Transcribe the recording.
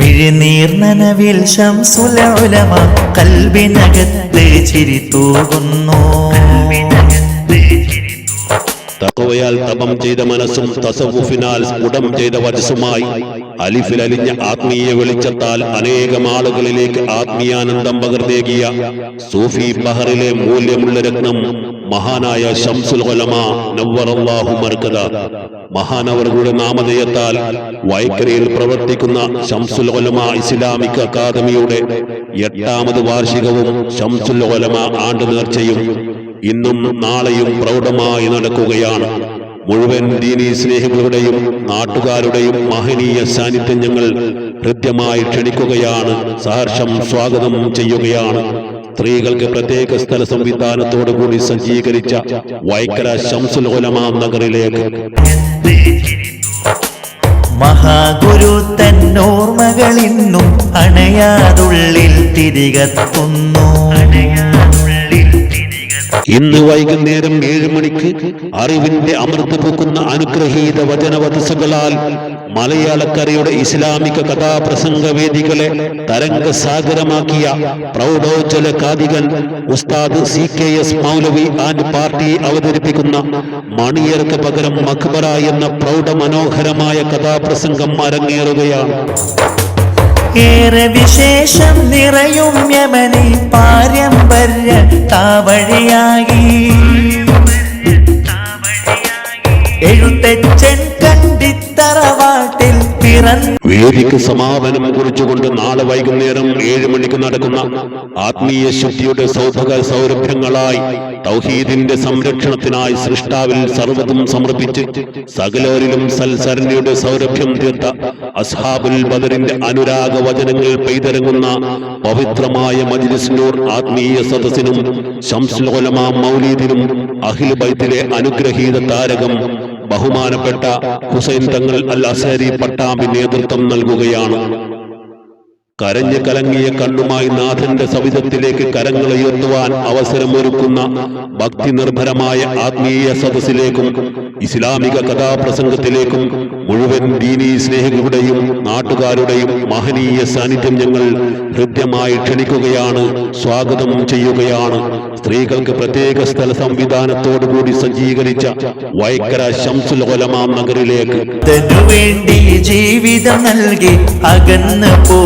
മിഴിനീർ നനവിൽ ശംസുൽ ഉലമ കൽബിനകത്ത് ചിരി തൂകുന്നു. തഖ്വയാൽ തപം ചെയ്ത മനസ്സും തസവുഫിനാൽ സ്ഫുടം ചെയ്ത വജസ്സുമായി അലിഫിലലിഞ്ഞ ആത്മീയ വെളിച്ചത്താൽ അനേകം ആളുകളിലേക്ക് ആത്മീയാനന്ദം പകർന്നേകിയ സൂഫി ബഹറിലെ മൂല്യമുള്ള രത്നം മഹാനായ ശംസുൽ ഉലമ നവ്വറല്ലാഹു മർകദ. മഹാനവറുകളുടെ നാമധേയത്താൽ വൈക്കരയിൽ പ്രവർത്തിക്കുന്ന ശംസുൽ ഉലമ ഇസ്ലാമിക് അക്കാദമിയുടെ 8ാമത് വാർഷികവും ശംസുൽ ഉലമ ആണ്ട് നേർച്ചയും ഇന്നും നാളെയും പ്രൗഢമായി നടക്കുകയാണ്. മുഴുവൻ ദീനീ സ്നേഹികളുടെയും നാട്ടുകാരുടെയും മഹനീയ സാന്നിധ്യം ഞങ്ങൾ ഹൃദ്യമായി ക്ഷണിക്കുകയാണ്, സഹർഷം സ്വാഗതം ചെയ്യുകയാണ്. സ്ത്രീകൾക്ക് പ്രത്യേക സ്ഥല സംവിധാനത്തോടു കൂടി സജ്ജീകരിച്ച വൈക്കര ശംസുൽ ഉലമ നഗറിലേക്ക് മഹാഗുരു തന്നോർമകളിന്നും അണയാതുള്ളിൽ തിരികത്തുന്നു. ഇന്ന് വൈകുന്നേരം 7 മണിക്ക് അറിവിന്റെ അമൃത് പൂക്കുന്ന അനുഗ്രഹീത വചനവധസുകളാൽ മലയാളക്കരയുടെ ഇസ്ലാമിക കഥാപ്രസംഗ വേദികളെ തരംഗസാഗരമാക്കിയ പ്രൗഢോജ്വല കാതികൻ ഉസ്താദ് CKS മൗലവി ആൻഡ് പാർട്ടി അവതരിപ്പിക്കുന്ന മണിയർക്ക് പകരം മഖ്ബറ എന്ന പ്രൗഢമനോഹരമായ കഥാപ്രസംഗം അരങ്ങേറുകയാണ്. ഏറെ വിശേഷം നിറയും യമനി പാരമ്പര്യ താവഴിയായി എഴുത്തച്ഛൻ കണ്ടിത്തറവാട്ടിൽ പിറന്നു. വേദിക്ക് സമാപനം കുറിച്ചുകൊണ്ട് നാളെ വൈകുന്നേരം 7 മണിക്ക് നടക്കുന്ന ആത്മീയ ശുദ്ധിയുടെ സൗരഭ്യങ്ങളായി തൗഹീദിന്റെ സംരക്ഷണത്തിനായി സൃഷ്ടാവിൽ സർവ്വതും സമർപ്പിച്ച് സകലരിലും സൽസരണിയുടെ സൗരഭ്യം തീർത്ത അസ്ഹാബുൽ ബദറിന്റെ അനുരാഗ വചനങ്ങൾ പെയ്തിറങ്ങുന്ന പവിത്രമായ മജ്ലിസ് നൂർ ആത്മീയ സദസ്സിനും ശംസുൽ ഉലമ മൗലീദിനും അഹ്ലു ബൈത്തിലെ അനുഗ്രഹീത താരകം ബഹുമാനപ്പെട്ട ഹുസൈൻ തങ്ങൾ അൽ അസരി പട്ടാമ്പി നേതൃത്വം നൽകുകയാണ്. കരഞ്ഞു കലങ്ങിയ കണ്ണുമായി നാഥന്റെ സവിധത്തിലേക്ക് കരങ്ങളുയർത്തുവാൻ അവസരമൊരുക്കുന്ന ഭക്തി നിർഭരമായ ആത്മീയ സദസ്സിലേക്കും ഇസ്ലാമിക കഥാപ്രസംഗത്തിലേക്കും മുഴുവൻ ദീനീ സ്നേഹികളുടെയും നാട്ടുകാരുടെയും മഹനീയ സാന്നിധ്യം ഞങ്ങൾ ഹൃദ്യമായി ക്ഷണിക്കുകയാണ്, സ്വാഗതം ചെയ്യുകയാണ്. സ്ത്രീകൾക്ക് പ്രത്യേക സ്ഥല സംവിധാനത്തോടുകൂടി സജ്ജീകരിച്ച വൈക്കര ശംസുൽ ഉലമ നഗറിലേക്ക് ജീവിതം നൽകി അകന്നു പോ